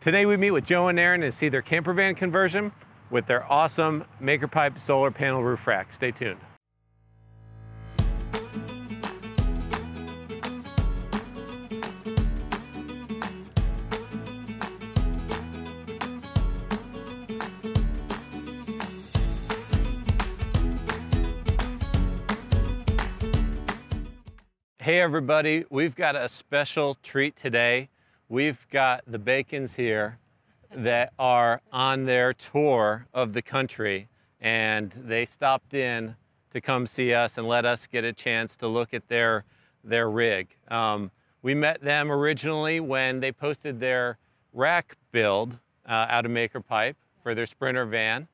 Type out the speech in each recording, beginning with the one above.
Today we meet with Joe and Aaron and see their camper van conversion with their awesome MakerPipe solar panel roof rack. Stay tuned. Hey everybody, we've got a special treat today. We've got the Bacons here that are on their tour of the country, and they stopped in to come see us and let us get a chance to look at their rig. We met them originally when they posted their rack build out of MakerPipe for their Sprinter van.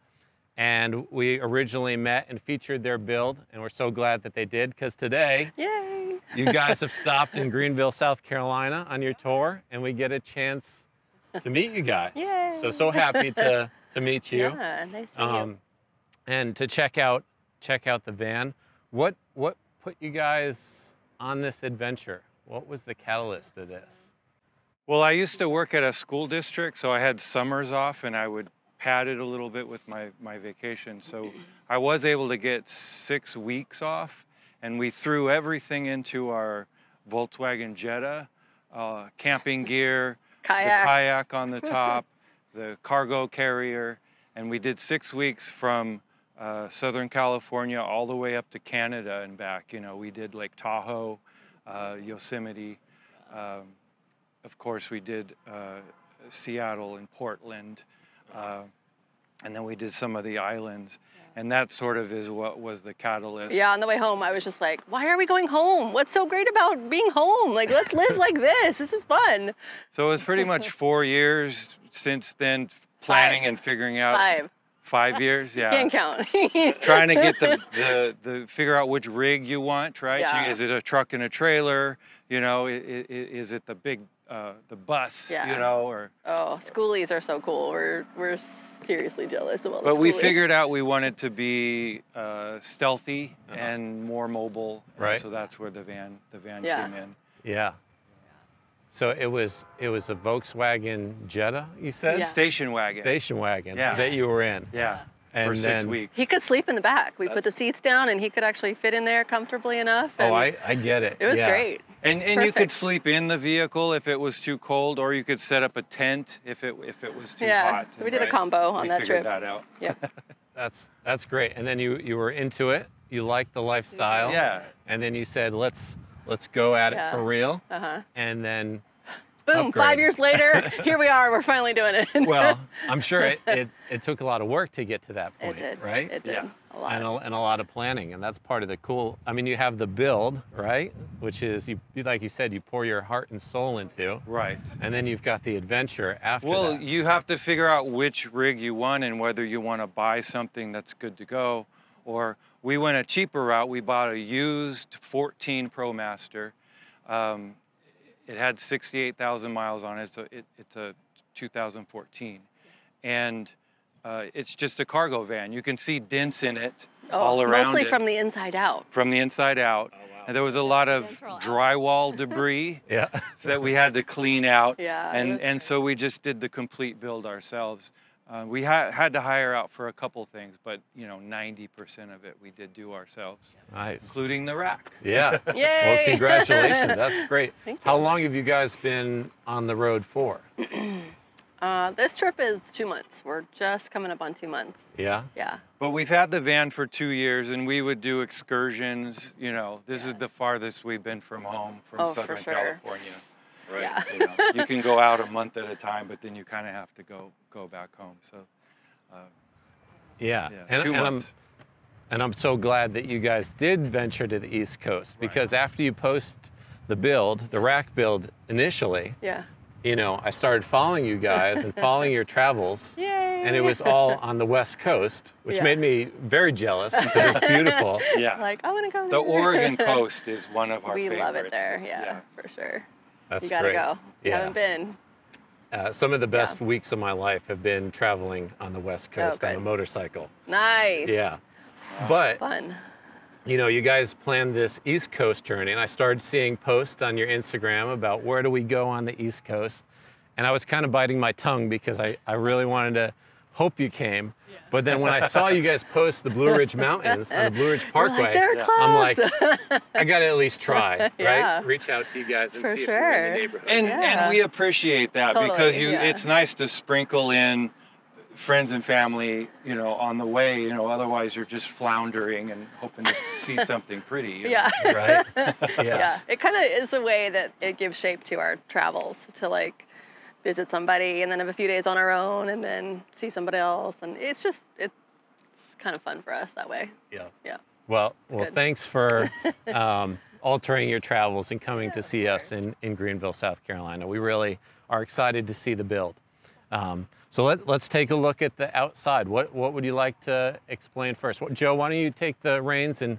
And we originally met and featured their build, and we're so glad that they did, because today, yay! You guys have stopped in Greenville, South Carolina on your tour, and we get a chance to meet you guys. Yay. So happy to meet you. Yeah, nice to meet you. And to check out the van. What put you guys on this adventure? What was the catalyst of this? Well, I used to work at a school district, so I had summers off, and I would pad it a little bit with my vacation. So I was able to get 6 weeks off, and we threw everything into our Volkswagen Jetta, camping gear, Kayak. the kayak on the top, the cargo carrier, and we did 6 weeks from Southern California all the way up to Canada and back. You know, we did Lake Tahoe, Yosemite. Of course, we did Seattle and Portland. And then we did some of the islands, and that sort of is what was the catalyst. Yeah, on the way home, I was just like, why are we going home? What's so great about being home? Like, let's live like this. This is fun. So it was pretty much 4 years since then, planning and figuring out. 5 years, yeah. Can't count. Trying to get the figure out which rig you want, right? Yeah. Is it a truck and a trailer? You know, is it the big, the bus, Yeah. you know, or. Oh, schoolies are so cool. We're seriously jealous of all the But we schoolies. figured out we wanted to be stealthy and more mobile, Right. So that's where the van Yeah. came in. Yeah. So it was a Volkswagen Jetta, you said? Yeah. Station wagon. Station wagon Yeah. that you were in. Yeah. And for 6 then- weeks. He could sleep in the back. We put the seats down, and he could actually fit in there comfortably enough. Oh, And I get it. it was Yeah. great. And you could Perfect. sleep in the vehicle if it was too cold, or you could set up a tent if it was too Yeah, hot. so we did a Right. combo on We that figured trip. that out. Yep. That's great. And then you were into it. You liked the lifestyle. Yeah. And then you said, let's go at it Yeah. for real. Uh-huh. And then, Boom, Upgrade. 5 years later, here we are. We're finally doing it. well, I'm sure it took a lot of work to get to that point, It did. right? It did. Yeah. A lot. And a lot of planning, and that's part of the cool. I mean, you have the build, right? Which is like you said, you pour your heart and soul into, Right. and then you've got the adventure after Well, that. you have to figure out which rig you want and whether you want to buy something that's good to go, or we went a cheaper route. We bought a used 14 ProMaster. It had 68,000 miles on it, so it's a 2014. And it's just a cargo van. You can see dents in it all around mostly it. from the inside out. From the inside out. Oh, wow. And there was a lot of Ventral out. drywall debris Yeah. that we had to clean out. Yeah, it was And so we just did the complete build ourselves. We had to hire out for a couple things, but 90% of it we did do ourselves, Nice. including the rack. Yeah. Well, Yay! congratulations. That's great. Thank How you. long have you guys been on the road for? This trip is 2 months. We're just coming up on 2 months. Yeah. Yeah. But we've had the van for 2 years, and we would do excursions. This is the farthest we've been from home, from Oh, for Southern sure. California. Right? Yeah. You can go out a month at a time, but then you kind of have to go back home. So, Yeah. yeah, 2 And months. I'm so glad that you guys did venture to the East Coast, because after you post the rack build initially, Yeah. I started following you guys and following your travels. Yay! And it was all on the West Coast, which Yeah. made me very jealous because it's beautiful. yeah. Like, I want to go The there. Oregon coast is one of our We favorites. love it there. Yeah, for sure. That's You gotta great. go. You Yeah. haven't been. Some of the best weeks of my life have been traveling on the West Coast on a good. motorcycle. Nice. Yeah. But, Fun. you guys planned this East Coast journey, and I started seeing posts on your Instagram about where do we go on the East Coast. and I was kind of biting my tongue because I really wanted to hope you came. But then when I saw you guys post the Blue Ridge Mountains on the Blue Ridge Parkway, they're close. I'm like, I got to at least try, Yeah. right? Reach out to you guys and For see if you're in the sure. neighborhood. And we appreciate that Totally, because yeah. it's nice to sprinkle in friends and family, on the way, otherwise you're just floundering and hoping to see something pretty. Yeah. Right? Yeah. It kind of is a way that it gives shape to our travels, to like visit somebody and then have a few days on our own and then see somebody else. And it's kind of fun for us that way. Yeah. Yeah. Well, Good. thanks for altering your travels and coming to see us in Greenville, South Carolina. We really are excited to see the build. So let's take a look at the outside. What would you like to explain first? Joe, why don't you take the reins and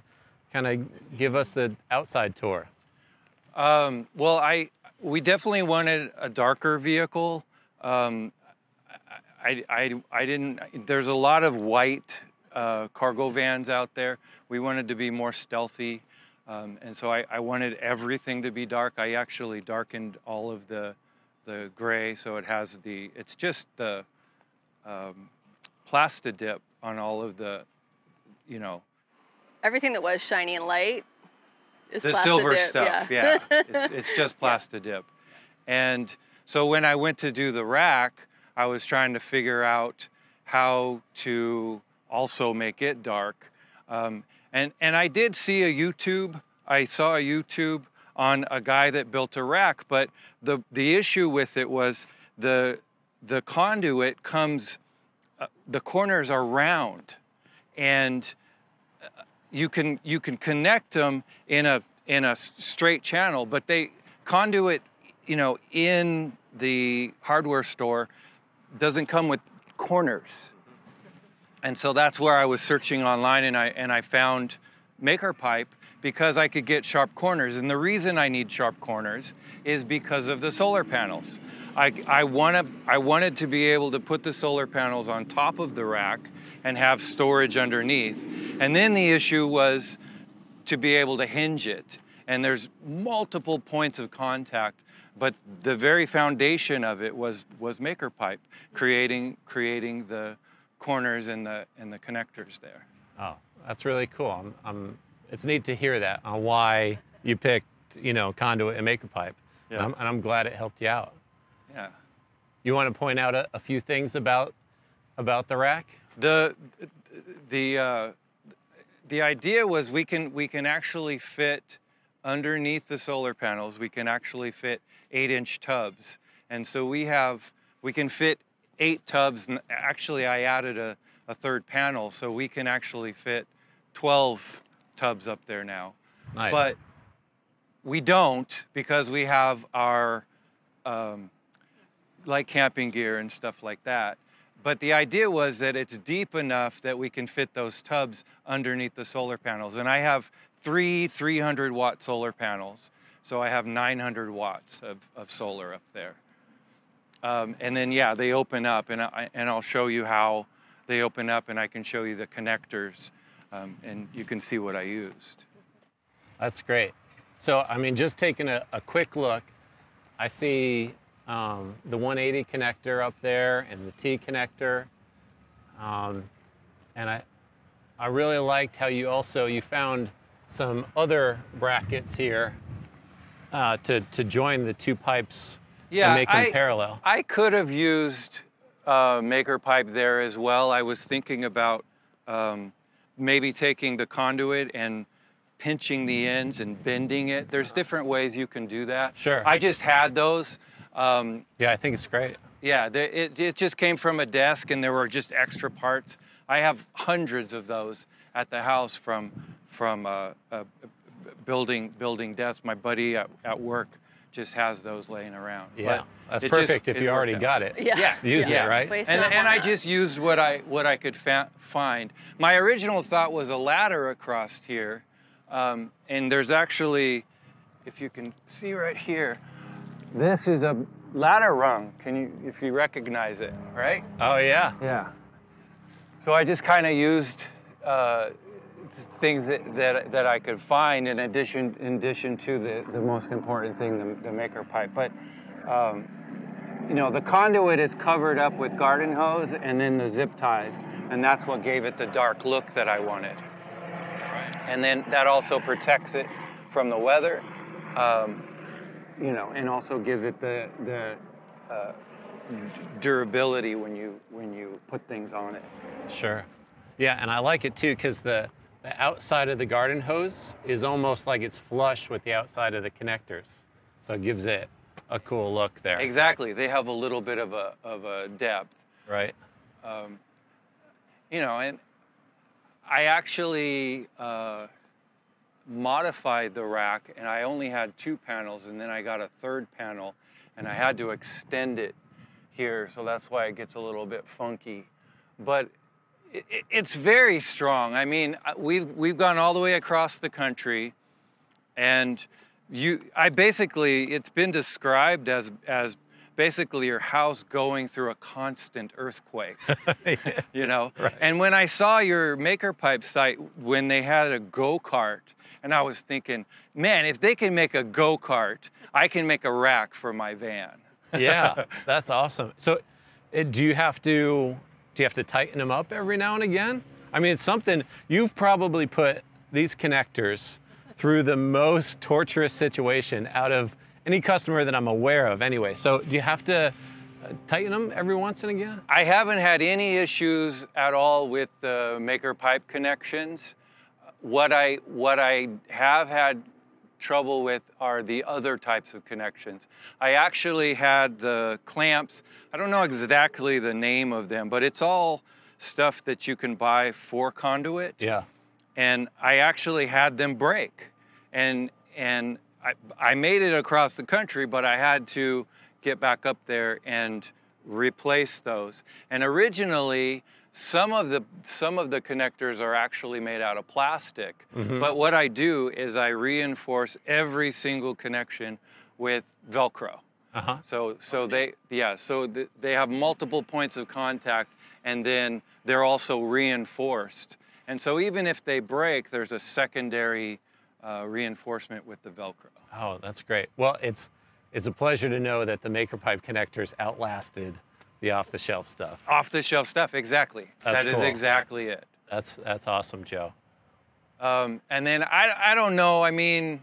kind of give us the outside tour? We definitely wanted a darker vehicle. I didn't. There's a lot of white cargo vans out there. We wanted to be more stealthy, and so I wanted everything to be dark. I actually darkened all of the gray, so it's just the Plastidip on all of the, Everything that was shiny and light is the Plastidip, silver stuff. Yeah. It's just Plastidip. And so when I went to do the rack, I was trying to figure out how to also make it dark. And I did see a YouTube. I saw a YouTube on a guy that built a rack, but the issue with it was the conduit comes, the corners are round, and you can connect them in a straight channel, but conduit, in the hardware store doesn't come with corners. And so that's where I was searching online, and I found Maker Pipe because I could get sharp corners. And the reason I need sharp corners is because of the solar panels. I wanted to be able to put the solar panels on top of the rack and have storage underneath. And then the issue was to be able to hinge it. And there's multiple points of contact, but the very foundation of it was Maker Pipe, creating the corners and the connectors there. Oh, that's really cool. It's neat to hear that on why you picked, conduit and Maker Pipe. Yeah. And I'm glad it helped you out. Yeah. You want to point out a few things about the rack? The idea was we can actually fit underneath the solar panels. We can actually fit 8-inch tubs, and so we can fit 8 tubs. And actually, I added a third panel, so we can actually fit 12 tubs up there now. Nice. But we don't, because we have our light camping gear and stuff like that. But the idea was that it's deep enough that we can fit those tubs underneath the solar panels. And I have 3 300-watt solar panels, so I have 900 watts of solar up there. And then, they open up, and I'll show you how they open up, and I can show you the connectors, and you can see what I used. That's great. So, just taking a quick look, I see the 180 connector up there and the T connector. And I really liked how you found some other brackets here to join the two pipes and make them parallel. I could have used Maker Pipe there as well. I was thinking about maybe taking the conduit and pinching the ends and bending it. There's different ways you can do that. Sure. I just had those. Yeah, I think it's great. Yeah, it just came from a desk, and there were just extra parts. I have hundreds of those at the house from building desks. My buddy at work just has those laying around. Yeah, that's perfect if you already got it. Yeah. Use it, right? And I just used what I could find. My original thought was a ladder across here, and there's actually, if you can see right here, this is a ladder rung. If you recognize it, right? Oh yeah. Yeah. So I just kind of used things that I could find in addition to the most important thing, the Maker Pipe. But you know, the conduit is covered up with garden hose and then the zip ties, and that's what gave it the dark look that I wanted. Right. And then that also protects it from the weather, you know, and also gives it the durability when you put things on it. Sure. Yeah, and I like it too because the outside of the garden hose is almost like it's flush with the outside of the connectors. So it gives it a cool look there. Exactly. They have a little bit of a depth. Right. You know, and I actually modified the rack, and I only had 2 panels, and then I got a 3rd panel, and I had to extend it here, so that's why it gets a little bit funky. But it's very strong. I mean, we've gone all the way across the country, and it's been described as basically your house going through a constant earthquake. Yeah. You know? Right. And when I saw your Maker Pipe site, when they had a go-kart, and I was thinking, man, if they can make a go-kart, I can make a rack for my van. Yeah, that's awesome. So do you have to tighten them up every now and again? I mean, it's something, you've probably put these connectors through the most torturous situation out of any customer that I'm aware of anyway. So do you have to tighten them every once and again? I haven't had any issues at all with the Maker Pipe connections. What I have had trouble with are the other types of connections. I actually had the clamps, I don't know exactly the name of them, but it's all stuff that you can buy for conduit. Yeah. And I actually had them break. And I made it across the country, but I had to get back up there and replace those. And originally, some of the connectors are actually made out of plastic. Mm-hmm. But what I do is I reinforce every single connection with Velcro. Uh-huh. So they have multiple points of contact, and then they're also reinforced. And so even if they break, there's a secondary reinforcement with the Velcro. Oh, that's great. Well, it's a pleasure to know that the Maker Pipe connectors outlasted the off-the-shelf stuff. Off-the-shelf stuff, exactly. That's That cool. is exactly it. That's awesome, Joe. And then I don't know, I mean,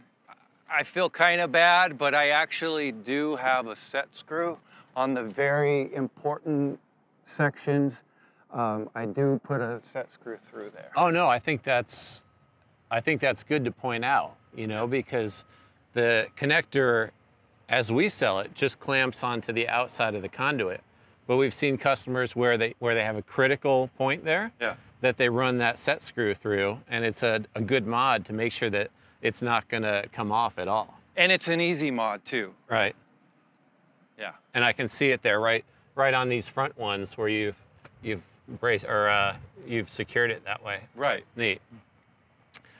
I feel kind of bad, but I actually do have a set screw on the very important sections. I do put a set screw through there. Oh no, I think that's good to point out, you know, because the connector, as we sell it, just clamps onto the outside of the conduit. But we've seen customers where they have a critical point there, Yeah. that they run that set screw through, and it's a good mod to make sure that it's not gonna come off at all. And it's an easy mod too. Right. Yeah. And I can see it there, right on these front ones where you've braced or you've secured it that way. Right. Neat.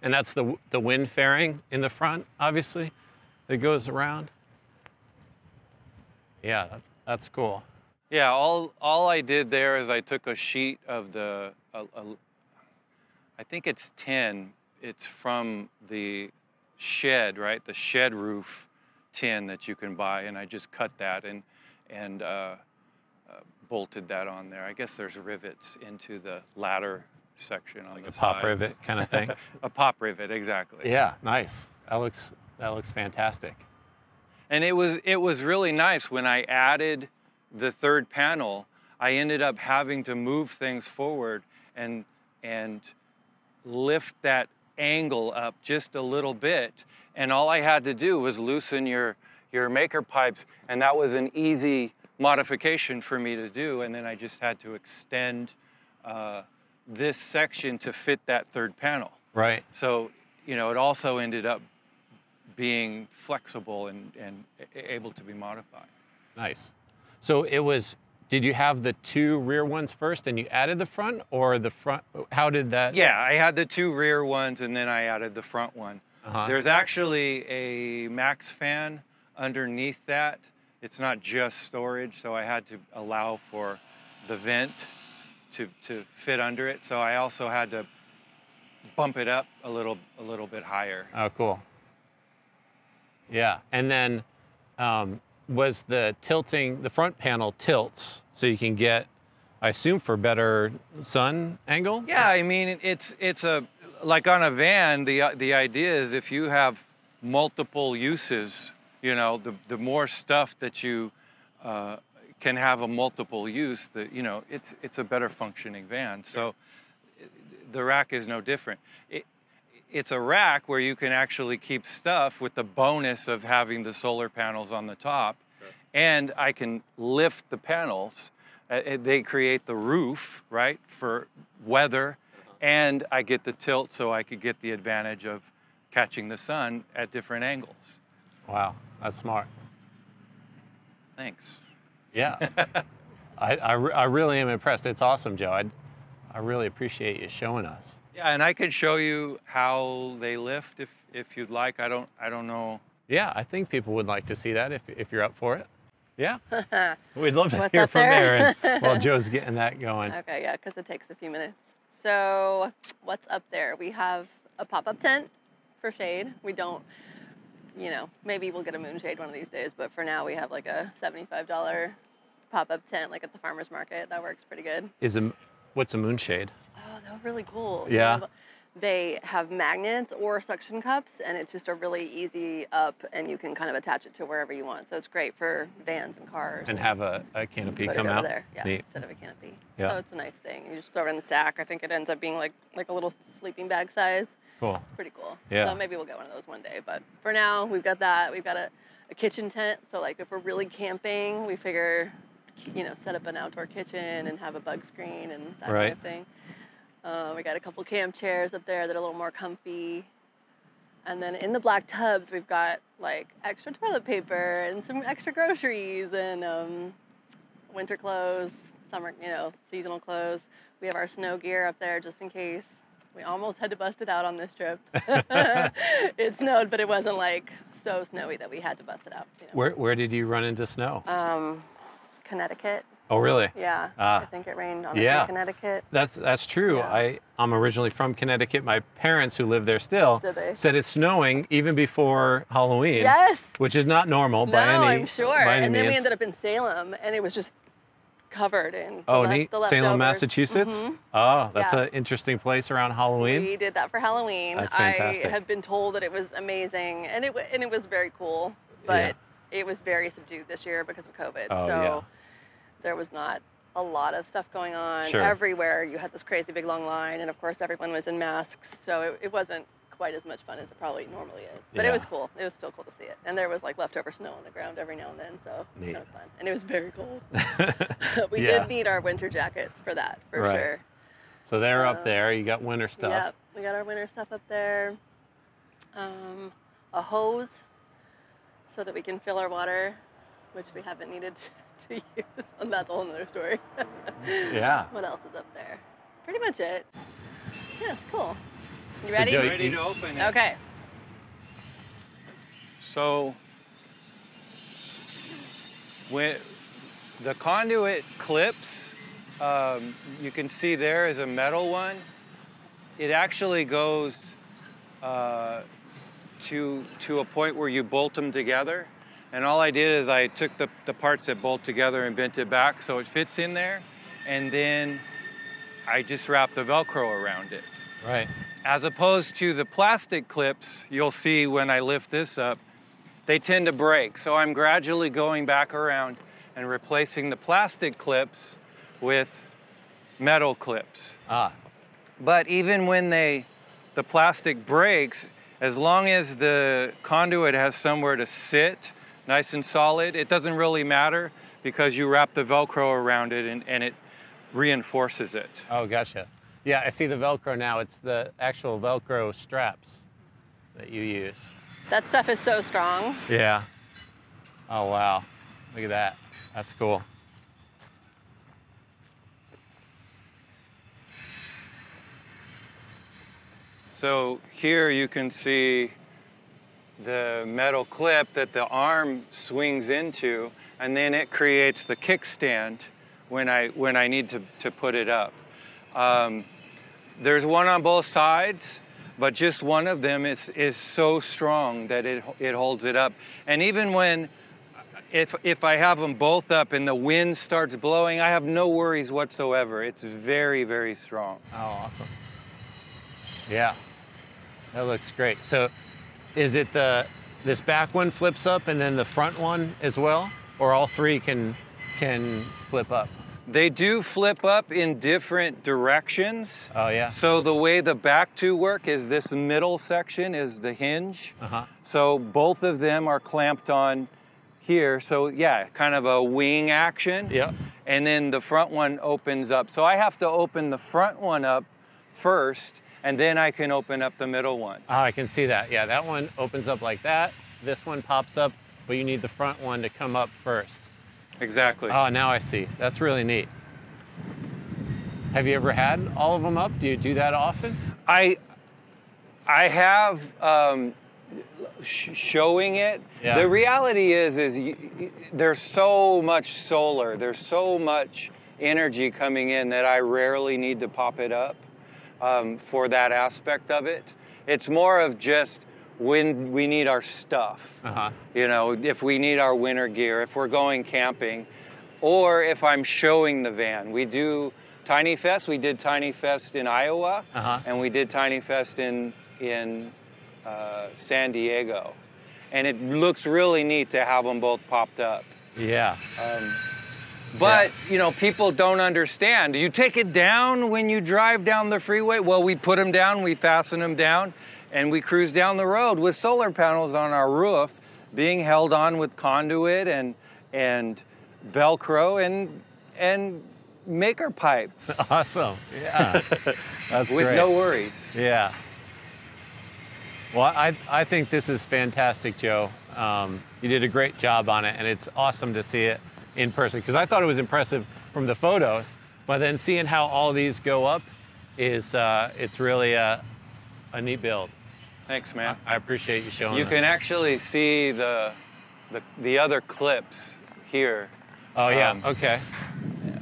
And that's the wind fairing in the front, obviously, that goes around. Yeah, that's cool. Yeah, all I did there is I took a sheet of the, I think it's 10. It's from the shed, right? The shed roof tin that you can buy, and I just cut that and bolted that on there. I guess there's rivets into the ladder section on the side. Pop rivet kind of thing. A pop rivet, exactly. Yeah, nice. That looks fantastic. And it was really nice when I added the 3rd panel. I ended up having to move things forward and lift that angle up just a little bit, and all I had to do was loosen your Maker pipes, and that was an easy modification for me to do. And then I just had to extend this section to fit that 3rd panel. Right. So, you know, it also ended up being flexible and able to be modified. Nice. So did you have the 2 rear ones first and you added the front, or the front, how did that? Yeah, I had the 2 rear ones and then I added the front one. Uh-huh. There's actually a max fan underneath that. It's not just storage, so I had to allow for the vent to fit under it. So I also had to bump it up a little bit higher. Oh, cool. Yeah, and then was the tilting, the front panel tilts so you can get, I assume, for better sun angle? Yeah, I mean, it's a, like on a van, the idea is if you have multiple uses, you know, the more stuff that you can have a multiple use, you know, it's a better functioning van. So the rack is no different. It's a rack where you can actually keep stuff with the bonus of having the solar panels on the top. Sure. And I can lift the panels. They create the roof, right, for weather. And I get the tilt so I could get the advantage of catching the sun at different angles. Wow, that's smart. Thanks. Yeah, I really am impressed. It's awesome, Joe. I really appreciate you showing us. Yeah, and I can show you how they lift if you'd like. I don't know. Yeah, I think people would like to see that if you're up for it. Yeah, we'd love to What's hear up from there? Aaron while Joe's getting that going. Okay, yeah, because it takes a few minutes. So what's up there? We have a pop-up tent for shade. We don't, you know, maybe we'll get a moonshade one of these days, but for now we have like a $75 pop-up tent like at the farmer's market. That works pretty good. What's a moonshade? Oh, they're really cool. Yeah. They have magnets or suction cups, and it's just a really easy up, and you can kind of attach it to wherever you want. So it's great for vans and cars. And have a canopy put come it over out? there, yeah, Neat. instead of a canopy. Yeah. So it's a nice thing. You just throw it in the sack. I think it ends up being like a little sleeping bag size. Cool. It's pretty cool. Yeah. So maybe we'll get one of those one day. But for now, we've got that. We've got a kitchen tent. So like if we're really camping, we figure, you know, set up an outdoor kitchen and have a bug screen and that kind of thing. We got a couple camp chairs up there that are a little more comfy. And then in the black tubs, we've got like extra toilet paper and some extra groceries and winter clothes, summer, you know, seasonal clothes. We have our snow gear up there just in case. We almost had to bust it out on this trip. It snowed, but it wasn't like so snowy that we had to bust it out. You know? Where did you run into snow? Connecticut. Oh, really? Yeah, I think it rained on yeah. Connecticut. That's true. Yeah. I'm originally from Connecticut. My parents, who live there still, said it's snowing even before Halloween. Yes. Which is not normal by any I'm sure. by any and then means. we ended up in Salem, and it was just covered in neat. the Salem, leftovers. Massachusetts? Mm-hmm. Oh, that's Yeah. an interesting place around Halloween. We did that for Halloween. That's fantastic. I have been told that it was amazing, and it was very cool, but it was very subdued this year because of COVID. Oh, so yeah. there was not a lot of stuff going on. Sure. Everywhere you had this crazy big long line, and of course everyone was in masks, so it wasn't quite as much fun as it probably normally is. But Yeah. it was cool. It was still cool to see it. And there was like leftover snow on the ground every now and then, so it was kind of fun. And it was very cold. We did need our winter jackets for that, for sure. So they're up there. You got winter stuff. Yep, we got our winter stuff up there. A hose so that we can fill our water, which we haven't needed to use. And that's a whole nother story. Yeah. What else is up there? Pretty much it. Yeah, it's cool. You So ready? Joe, Ready to open it. Okay. So when the conduit clips, you can see there is a metal one. It actually goes to a point where you bolt them together. And all I did is I took the parts that bolt together and bent it back so it fits in there. And then I just wrapped the Velcro around it. Right. As opposed to the plastic clips, you'll see when I lift this up, they tend to break. So I'm gradually going back around and replacing the plastic clips with metal clips. Ah. But even when the plastic breaks, as long as the conduit has somewhere to sit, nice and solid, it doesn't really matter because you wrap the Velcro around it and it reinforces it. Oh, gotcha. Yeah, I see the Velcro now. It's the actual Velcro straps that you use. That stuff is so strong. Yeah. Oh, wow. Look at that. That's cool. So here you can see the metal clip that the arm swings into, and then it creates the kickstand when I need to put it up. There's one on both sides, but just one of them is so strong that it holds it up. And even when if I have them both up and the wind starts blowing, I have no worries whatsoever. It's very, very strong. Oh, awesome. Yeah, that looks great. So is it this back one flips up and then the front one as well? Or all three can flip up? They do flip up in different directions. Oh, yeah. So the way the back two work is this middle section is the hinge. So both of them are clamped on here. So yeah, kind of a wing action. Yeah. And then the front one opens up. So I have to open the front one up first, and then I can open up the middle one. Oh, I can see that. Yeah, that one opens up like that. This one pops up, but you need the front one to come up first. Exactly. Oh, now I see. That's really neat. Have you ever had all of them up? Do you do that often? I have showing it. Yeah. The reality is there's so much solar, there's so much energy coming in that I rarely need to pop it up for that aspect of it. It's more of just when we need our stuff. You know, if we need our winter gear, if we're going camping, or if I'm showing the van. We do Tiny Fest. We did Tiny Fest in Iowa, and we did Tiny Fest in San Diego. And it looks really neat to have them both popped up. Yeah. But, you know, people don't understand. Do you take it down when you drive down the freeway? Well, we put them down, we fasten them down, and we cruise down the road with solar panels on our roof being held on with conduit and Velcro and maker pipe. Awesome. Yeah. That's with great. no worries. Yeah. Well, I think this is fantastic, Joe. You did a great job on it, and it's awesome to see it in person, because I thought it was impressive from the photos, but then seeing how all these go up is it's really a neat build. Thanks, man. I appreciate you showing You us. can actually see the other clips here. Oh yeah. Okay.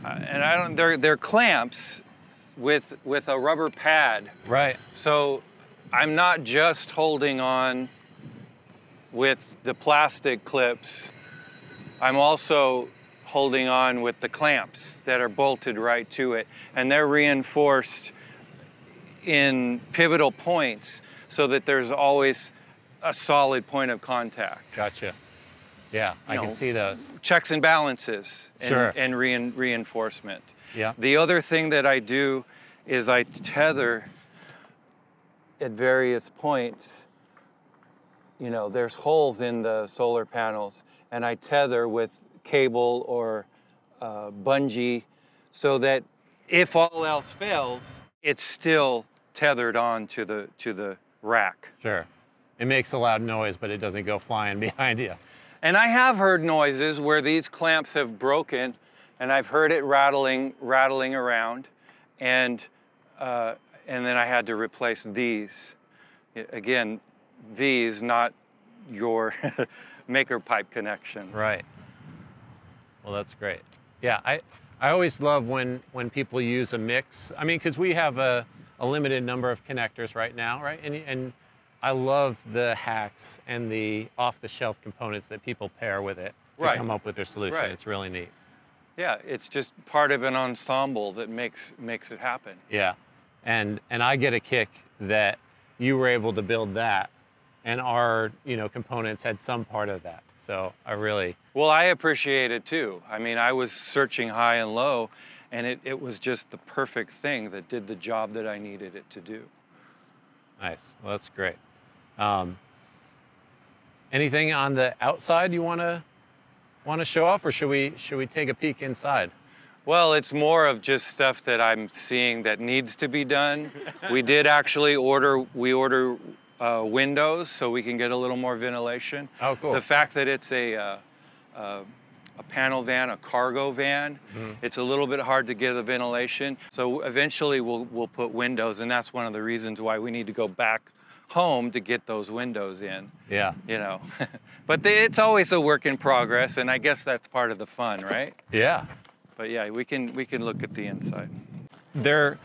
And they're clamps with a rubber pad. Right. So I'm not just holding on with the plastic clips. I'm also holding on with the clamps that are bolted right to it, and they're reinforced in pivotal points so that there's always a solid point of contact. Gotcha. Yeah, I can see those. Checks and balances and, Sure. and reinforcement. Yeah. The other thing that I do is I tether at various points. You know, there's holes in the solar panels, and I tether with cable or bungee so that if all else fails, it's still tethered on to the rack. Sure. It makes a loud noise, but it doesn't go flying behind you. And I have heard noises where these clamps have broken, and I've heard it rattling around, and then I had to replace these. Again, these, not your maker pipe connection. Right. Well, that's great. Yeah, I always love when people use a mix. I mean, because we have a limited number of connectors right now, right? And I love the hacks and the off-the-shelf components that people pair with it to Right. come up with their solution. Right. It's really neat. Yeah, it's just part of an ensemble that makes it happen. Yeah, and I get a kick that you were able to build that, and our components had some part of that. So I really. Well, I appreciate it too. I mean, I was searching high and low, and it was just the perfect thing that did the job that I needed it to do. Nice. Well, that's great. Anything on the outside you want to show off, or should we take a peek inside? Well, it's more of just stuff that I'm seeing that needs to be done. We did actually order windows so we can get a little more ventilation. Oh, cool. The fact that it's a panel van, a cargo van, it's a little bit hard to get the ventilation. So eventually we'll put windows, and that's one of the reasons why we need to go back home to get those windows in. Yeah. You know, but it's always a work in progress, and I guess that's part of the fun, right? Yeah. But yeah, we can look at the inside. they're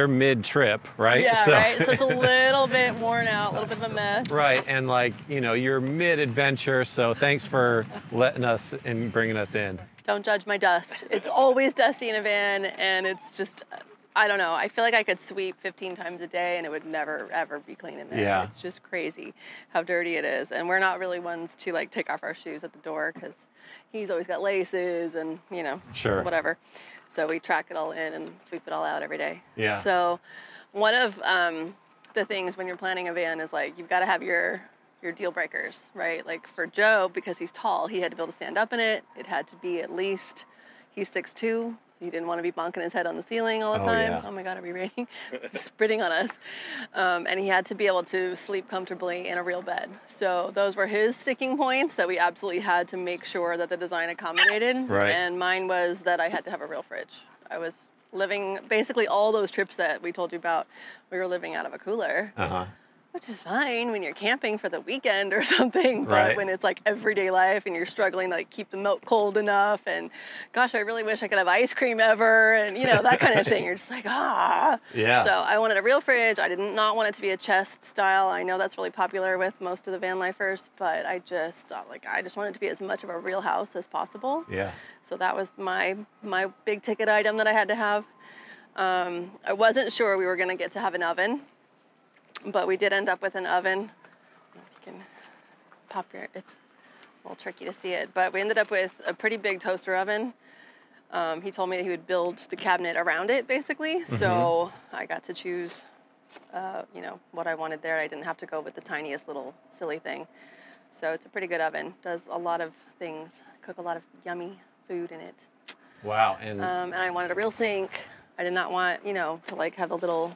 mid-trip, right? Yeah, right. So it's a little bit worn out, a little bit of a mess. Right, and like, you know, you're mid-adventure, so thanks for letting us and bringing us in. Don't judge my dust. It's always dusty in a van, and it's just, I don't know. I feel like I could sweep 15 times a day, and it would never, ever be clean in there. Yeah. It's just crazy how dirty it is. And we're not really ones to, like, take off our shoes at the door, because he's always got laces and, you know, Sure. whatever. So we track it all in and sweep it all out every day. Yeah. So one of the things when you're planning a van is, like, you've got to have your deal breakers, right? Like for Joe, because he's tall, he had to be able to stand up in it. It had to be at least, he's 6'2". He didn't want to be bonking his head on the ceiling all the time. Yeah. Oh my God, are we raining? Spitting on us. And he had to be able to sleep comfortably in a real bed. So those were his sticking points that we absolutely had to make sure that the design accommodated. Right. And mine was that I had to have a real fridge. I was living, basically all those trips that we told you about, we were living out of a cooler. Uh-huh. Which is fine when you're camping for the weekend or something, but Right. when it's like everyday life and you're struggling to like keep the milk cold enough and gosh, I really wish I could have ice cream ever and you know, that kind of thing. You're just like, ah. Yeah. So I wanted a real fridge. I did not want it to be a chest style. I know that's really popular with most of the van lifers, but I just wanted it to be as much of a real house as possible. Yeah. So that was my big ticket item that I had to have. I wasn't sure we were gonna get to have an oven. But we did end up with an oven. I don't know if you can pop it's a little tricky to see it, but we ended up with a pretty big toaster oven. He told me that he would build the cabinet around it, basically. Mm-hmm. So I got to choose, you know, what I wanted there. I didn't have to go with the tiniest little silly thing. So it's a pretty good oven. Does a lot of things. Cook a lot of yummy food in it. Wow. And I wanted a real sink. I did not want, you know, to like have the little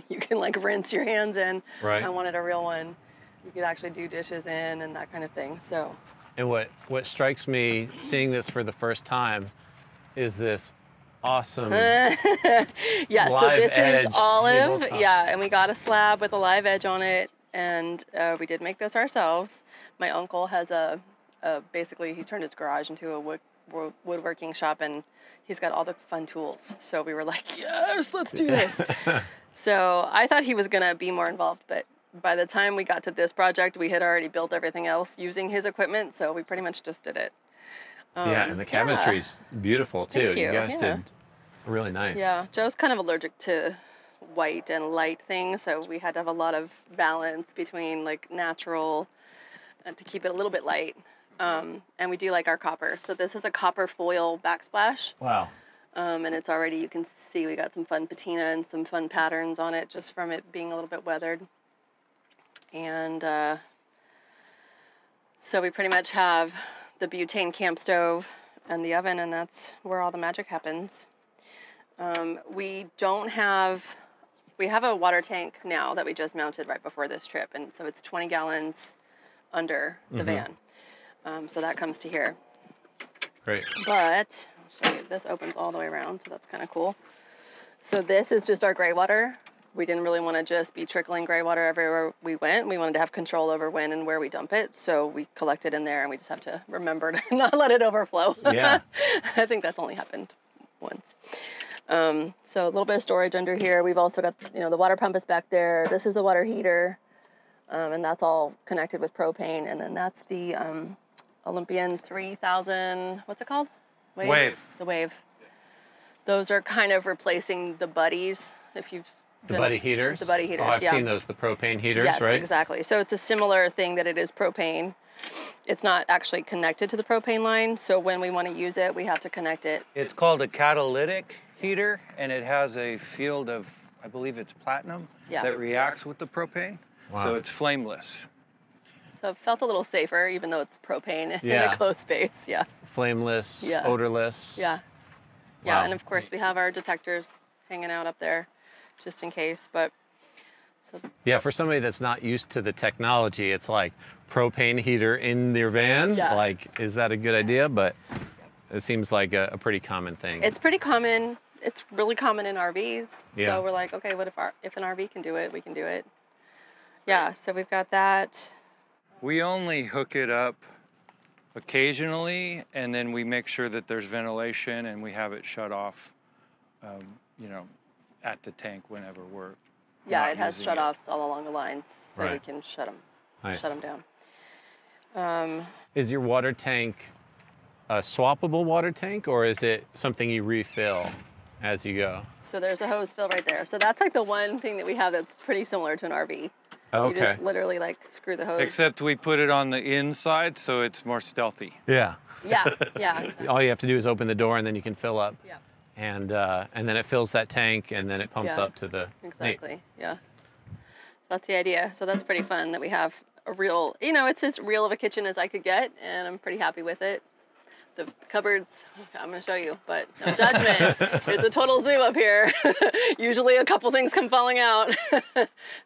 you can like rinse your hands in. Right. I wanted a real one. You could actually do dishes in and that kind of thing. So. And what strikes me seeing this for the first time is this awesome Yeah, so this is olive. tabletop. Yeah, and we got a slab with a live edge on it, and we did make this ourselves. My uncle has basically he turned his garage into a woodworking shop, and he's got all the fun tools. So we were like, yes, let's do this. So I thought he was going to be more involved, but by the time we got to this project, we had already built everything else using his equipment, so we pretty much just did it. Yeah, and the cabinetry's beautiful, too. Thank you. You guys Yeah. did really nice. Yeah, Joe's kind of allergic to white and light things, so we had to have a lot of balance between like natural and to keep it a little bit light. And we do like our copper. So this is a copper foil backsplash. Wow. And it's already, you can see we got some fun patina and some fun patterns on it just from it being a little bit weathered. And so we pretty much have the butane camp stove and the oven, and that's where all the magic happens. We have a water tank now that we just mounted right before this trip, and so it's 20 gallons under the van. So that comes to here. Great. But I'll show you, this opens all the way around, so that's kind of cool. So this is just our gray water. We didn't really want to just be trickling gray water everywhere we went. We wanted to have control over when and where we dump it. So we collect it in there, and we just have to remember to not let it overflow. Yeah. I think that's only happened once. So a little bit of storage under here. We've also got, you know, the water pump is back there. This is the water heater, and that's all connected with propane. And then that's the Olympian 3000, what's it called? Wave. The Wave. Those are kind of replacing the buddies, if you've The buddy heaters? The buddy heaters, Oh, I've yeah. seen those, the propane heaters, yes, right? exactly. So it's a similar thing that it is propane. It's not actually connected to the propane line, so when we want to use it, we have to connect it. It's called a catalytic heater, and it has a field of, I believe it's platinum, Yeah. that reacts with the propane. Wow. So it's flameless. So it felt a little safer, even though it's propane in Yeah. a closed space. Yeah. Flameless, Yeah. odorless. Yeah. Yeah, Wow. and of course we have our detectors hanging out up there just in case, but so Yeah, for somebody that's not used to the technology, it's like propane heater in your van. Yeah. Like, is that a good idea? But it seems like a pretty common thing. it's pretty common. It's really common in RVs. Yeah. So we're like, okay, what if an RV can do it, we can do it. Yeah, so we've got that. We only hook it up occasionally, and then we make sure that there's ventilation and we have it shut off, you know, at the tank whenever we're Yeah, not it has using shut-offs all along the lines, so we Right. can shut Nice. them down. Is your water tank a swappable water tank, or is it something you refill as you go? So there's a hose fill right there. So that's like the one thing that we have that's pretty similar to an RV. Okay. You just literally like screw the hose. Except we put it on the inside, so it's more stealthy. Yeah. Yeah, yeah. Exactly. All you have to do is open the door, and then you can fill up. Yeah. And then it fills that tank, and then it pumps Yeah, up to the. Exactly. Neat. Yeah. So that's the idea. So that's pretty fun that we have a real, it's as real of a kitchen as I could get, and I'm pretty happy with it. The cupboards, I'm going to show you, but no judgment. It's a total zoo up here. Usually a couple things come falling out.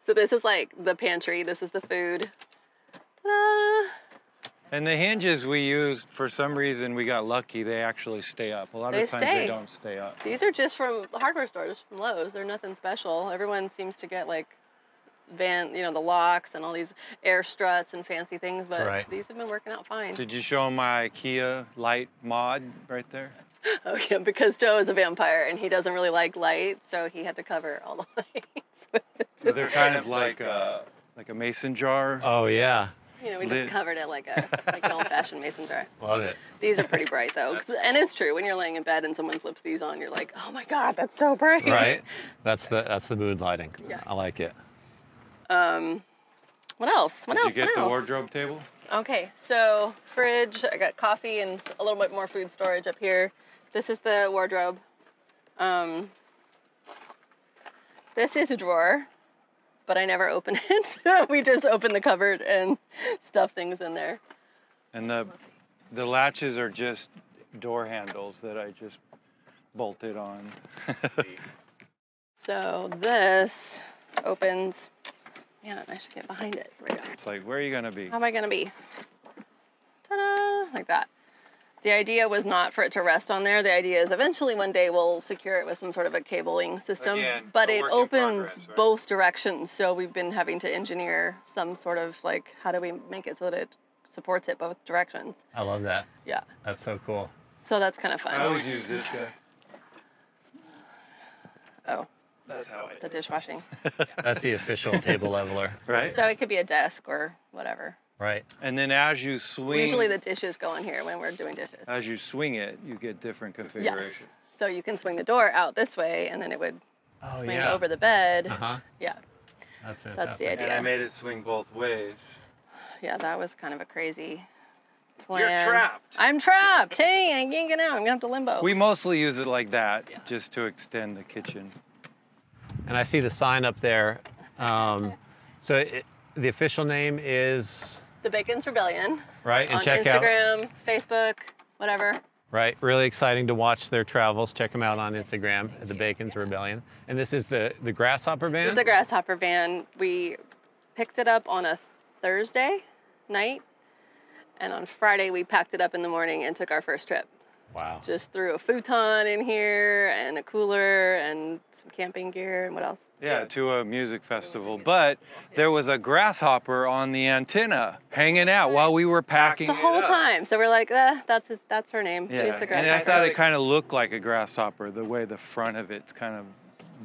So this is like the pantry. This is the food. Ta-da! And the hinges we used, for some reason, we got lucky. They actually stay up. A lot of times they don't stay up. These are just from the hardware stores, from Lowe's. They're nothing special. Everyone seems to get like the locks and all these air struts and fancy things, but these have been working out fine. Did you show my IKEA light mod right there? Oh yeah, because Joe is a vampire and he doesn't really like light, so he had to cover all the lights. They're kind of like a mason jar. Oh yeah. We just covered it like an old-fashioned mason jar. Love it. These are pretty bright though, and it's true. When you're laying in bed and someone flips these on, you're like, oh my god, that's so bright. Right. That's the mood lighting. Yeah. I like it. What else? Did you get the wardrobe table? Okay, so fridge. I got coffee and a little bit more food storage up here. This is the wardrobe. This is a drawer, but I never open it. We just open the cupboard and stuff things in there. And the latches are just door handles that I just bolted on. So this opens. Man, I should get behind it. Right now. It's like, where are you gonna be? How am I gonna be? Ta-da! Like that. The idea was not for it to rest on there. The idea is eventually one day we'll secure it with some sort of a cabling system. Again, but a it work in opens progress, right? both directions. So we've been having to engineer some sort of like, how do we make it so that it supports it both directions? I love that. Yeah. That's so cool. So that's kind of fun. I always use this guy. Oh, That's how I the dishwashing. That's the official table leveler. Right? So it could be a desk or whatever. Right. And then as you swing, Usually the dishes go in here when we're doing dishes. as you swing it, you get different Yes. configurations. So you can swing the door out this way and then it would Oh swing yeah. over the bed. Uh-huh. Yeah. That's fantastic. That's the idea. And I made it swing both ways. Yeah, that was kind of a crazy plan. You're trapped. I'm trapped. Hey, I can't get out. I'm gonna have to limbo. We mostly use it like that, just to extend the kitchen. And I see the sign up there. The official name is The Bacon's Rebellion. right, and On check out. Instagram, Facebook, whatever. Right, really exciting to watch their travels. Check them out on Instagram at the Bacon's Rebellion. And this is the Grasshopper van. This is the Grasshopper van. We picked it up on a Thursday night, and on Friday we packed it up in the morning and took our first trip. Wow. Just threw a futon in here and a cooler and some camping gear and what else? Yeah, to a music festival. But there was a grasshopper on the antenna hanging out while we were packing The whole time. So we're like, that's her name. Yeah, She's the and Grasshopper. I thought it kind of looked like a grasshopper, the way the front of it's kind of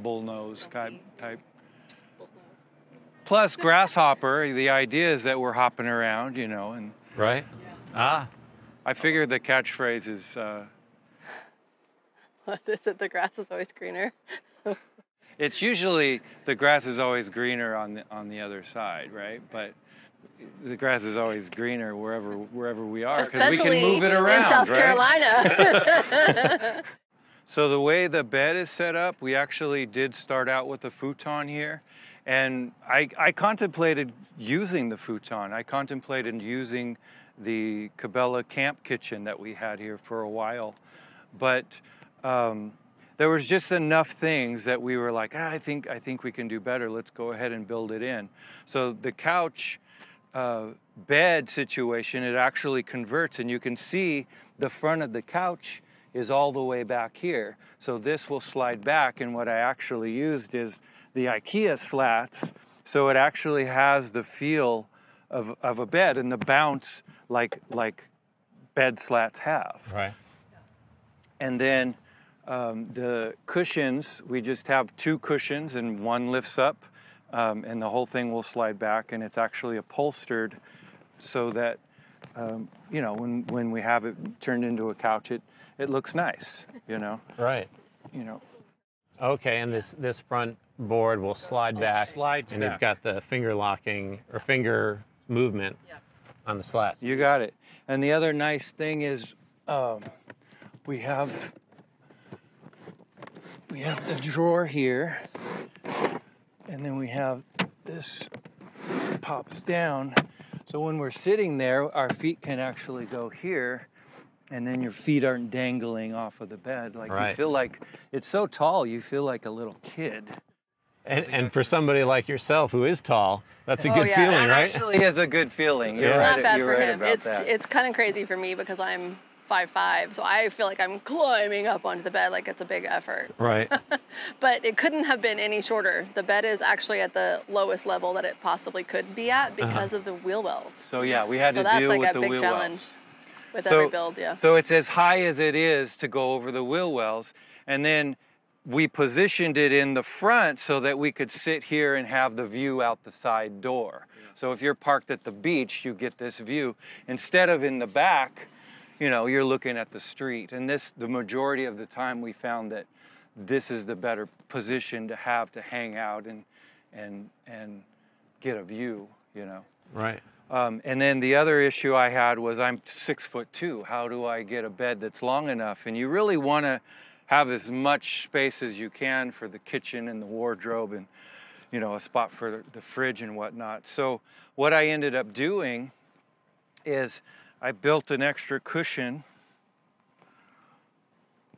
bullnose type. Plus, grasshopper, the idea is that we're hopping around, and Right? Ah, I figured the catchphrase is, What is it? The grass is always greener. it's usually the grass is always greener on the other side, right? But the grass is always greener wherever we are because we can move it around, in South right? Carolina. So the way the bed is set up, we actually did start out with a futon here. And I contemplated using the futon. I contemplated using the Cabela camp kitchen that we had here for a while. But there was just enough things that we were like, I think we can do better. Let's go ahead and build it in. So the couch bed situation, it actually converts, and you can see the front of the couch is all the way back here. So this will slide back, and what I actually used is the IKEA slats, so it actually has the feel of a bed and the bounce like bed slats have. right. And then The cushions, we just have 2 cushions and one lifts up, and the whole thing will slide back, and it's actually upholstered so that, you know, when we have it turned into a couch, it looks nice, you know? Right. You know. Okay, and this front board will slide back. Slides and back. you've got the finger locking or finger movement on the slats. You got it. And the other nice thing is we have the drawer here, and then we have this pops down. So when we're sitting there, our feet can actually go here, and then your feet aren't dangling off of the bed. Like Right. you feel like it's so tall, you feel like a little kid. And for somebody like yourself who is tall, that's a good yeah. feeling, right? Actually, is a good feeling. You're It's right. not bad You're for right him. about that. It's kind of crazy for me because I'm 5'5", so I feel like I'm climbing up onto the bed like it's a big effort. Right. But it couldn't have been any shorter. The bed is actually at the lowest level that it possibly could be at because of the wheel wells. So yeah, we had So to that's deal like with a the big wheel challenge wells. with every build, yeah. So it's as high as it is to go over the wheel wells, and then we positioned it in the front so that we could sit here and have the view out the side door. So if you're parked at the beach, you get this view. Instead of in the back, you know, you're looking at the street. And the majority of the time we found that this is the better position to have to hang out and get a view, you know. Right. And then the other issue I had was I'm 6'2". How do I get a bed that's long enough? And you really want to have as much space as you can for the kitchen and the wardrobe and, you know, a spot for the fridge and whatnot. So what I ended up doing is I built an extra cushion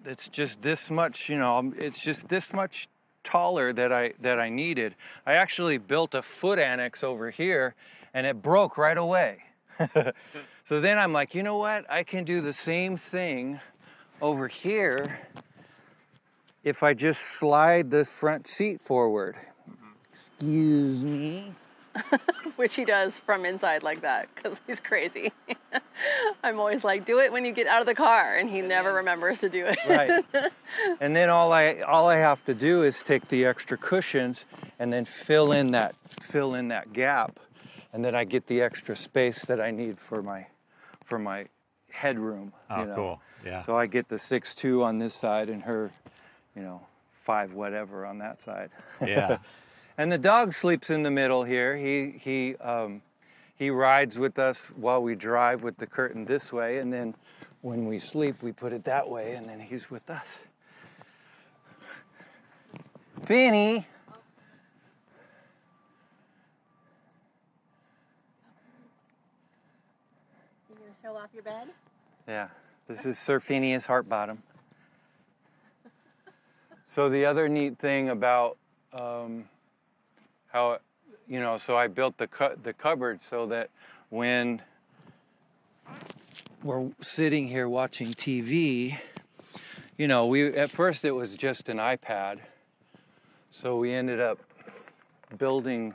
that's just this much, you know, it's just this much taller that I needed. I actually built a foot annex over here, and it broke right away. So then I'm like, you know what? I can do the same thing over here if I just slide the front seat forward. Excuse me. Which he does from inside like that because he's crazy. I'm always like, do it when you get out of the car, and he never remembers to do it. Right. And then all I have to do is take the extra cushions and then fill in that gap, and then I get the extra space that I need for my headroom. Oh, you know? cool. Yeah. So I get the 6'2" on this side and her, you know, 5 whatever on that side. Yeah. And the dog sleeps in the middle here. He rides with us while we drive with the curtain this way, and then when we sleep, we put it that way, and then he's with us. Finny! You gonna show off your bed? Yeah, this is Sir Phineas Heartbottom. So the other neat thing about how, you know, so I built the cupboard so that when we're sitting here watching TV, you know, at first it was just an iPad, so we ended up building,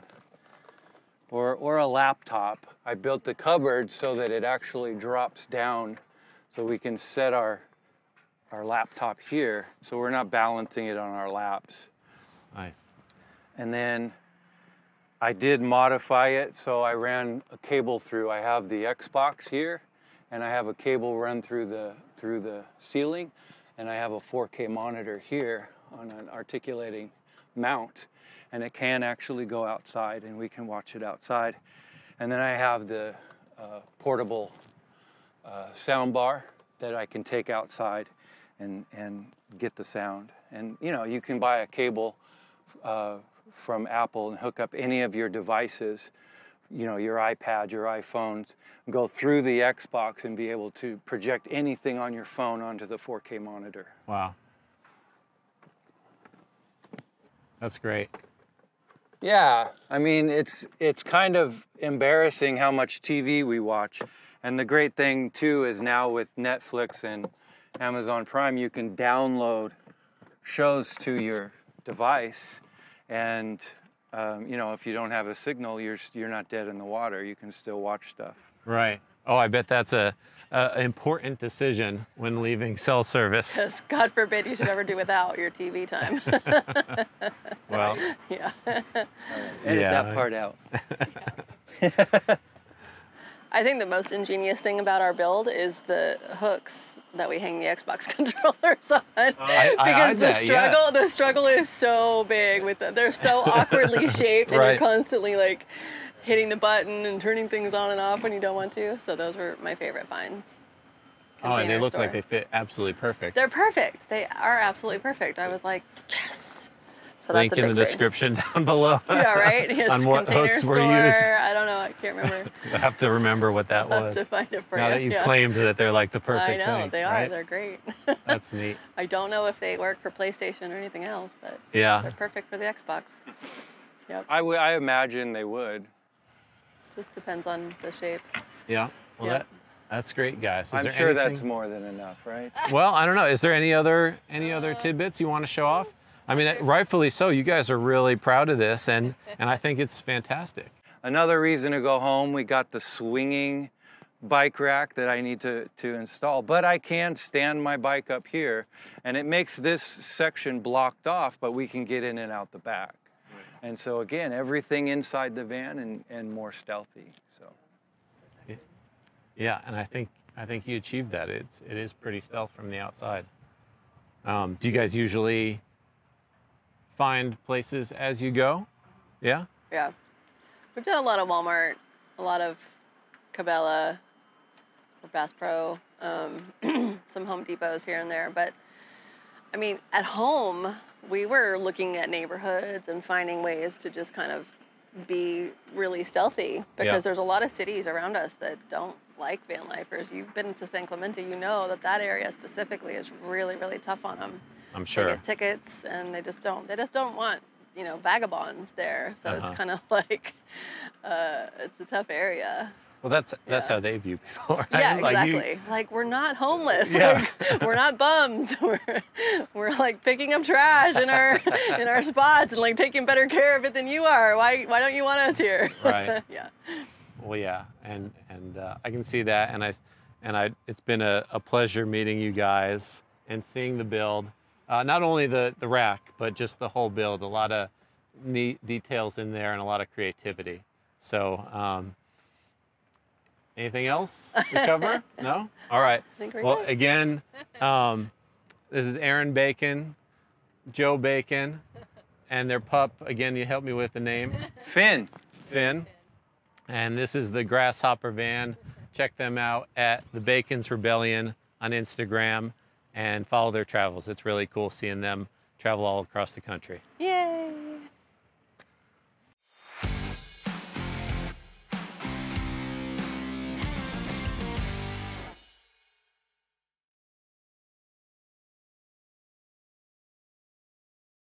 or a laptop. I built the cupboard so that it actually drops down, so we can set our laptop here, so we're not balancing it on our laps. Nice. And then I did modify it, so I ran a cable through. I have the Xbox here, and I have a cable run through the ceiling, and I have a 4K monitor here on an articulating mount, and it can actually go outside, and we can watch it outside. And then I have the portable sound bar that I can take outside and get the sound. And you know, you can buy a cable from Apple and hook up any of your devices, you know, your iPad, your iPhones, go through the Xbox and be able to project anything on your phone onto the 4K monitor. Wow. That's great. Yeah, I mean, it's kind of embarrassing how much TV we watch. And the great thing too is now with Netflix and Amazon Prime, you can download shows to your device, and you know, if you don't have a signal, you're not dead in the water. You can still watch stuff. Right. Oh, I bet that's a important decision when leaving cell service. Because God forbid you should ever do without your TV time. Well, Yeah. Edit Yeah. that part out. I think the most ingenious thing about our build is the hooks that we hang the Xbox controllers on. I Because that, yeah. the struggle is so big with them. They're so awkwardly shaped, and Right. you're constantly like hitting the button and turning things on and off when you don't want to. So those were my favorite finds. Oh, and they Container look like store. they fit absolutely perfect. They're perfect. They are absolutely perfect. I was like, yes. So that's Link a in big the thing. description down below. Yeah, right? It's on what Container hooks were Store. used. I don't know. I can't remember. I have to remember what that I'll was. have to find it for Now you. that you Yeah. claimed that they're like the perfect I know, thing. they are. right? They're great. That's neat. I don't know if they work for PlayStation or anything else, but Yeah. they're perfect for the Xbox. Yep. I imagine they would. Just depends on the shape. Yeah. Well, Yeah. that's great, guys. Is I'm there sure that's anything- more than enough, right? Well, I don't know. Is there any other tidbits you want to show off? I mean, rightfully so. You guys are really proud of this, and I think it's fantastic. Another reason to go home, we got the swinging bike rack that I need to install, but I can stand my bike up here, and it makes this section blocked off, but we can get in and out the back. And so again, everything inside the van and more stealthy. So Yeah, and I think you achieved that. It is pretty stealth from the outside. Do you guys usually find places as you go? Yeah. Yeah. We've done a lot of Walmart, a lot of Cabela, or Bass Pro, some Home Depots here and there. But I mean, at home, we were looking at neighborhoods and finding ways to just kind of be really stealthy because there's a lot of cities around us that don't like van lifers. You've been to San Clemente, you know that area specifically is really, really tough on them. I'm sure. They get tickets and they just don't want, vagabonds there. So it's kind of like, it's a tough area. Well, that's how they view people, right? Yeah, Like exactly. Like we're not homeless. Yeah. Like, we're not bums. We're like picking up trash in our spots and like taking better care of it than you are. Why don't you want us here? Right. Yeah. Well, yeah, and I can see that, and it's been a pleasure meeting you guys and seeing the build. Not only the rack, but just the whole build. A lot of neat details in there and a lot of creativity. So, anything else to cover? No? All right. I think we're Well, good. again, this is Aaron Bacon, Joe Bacon, and their pup. Again, you helped me with the name, Finn. Finn. And this is the Grasshopper van. Check them out at the Bacon's Rebellion on Instagram and follow their travels. It's really cool seeing them travel all across the country. Yay.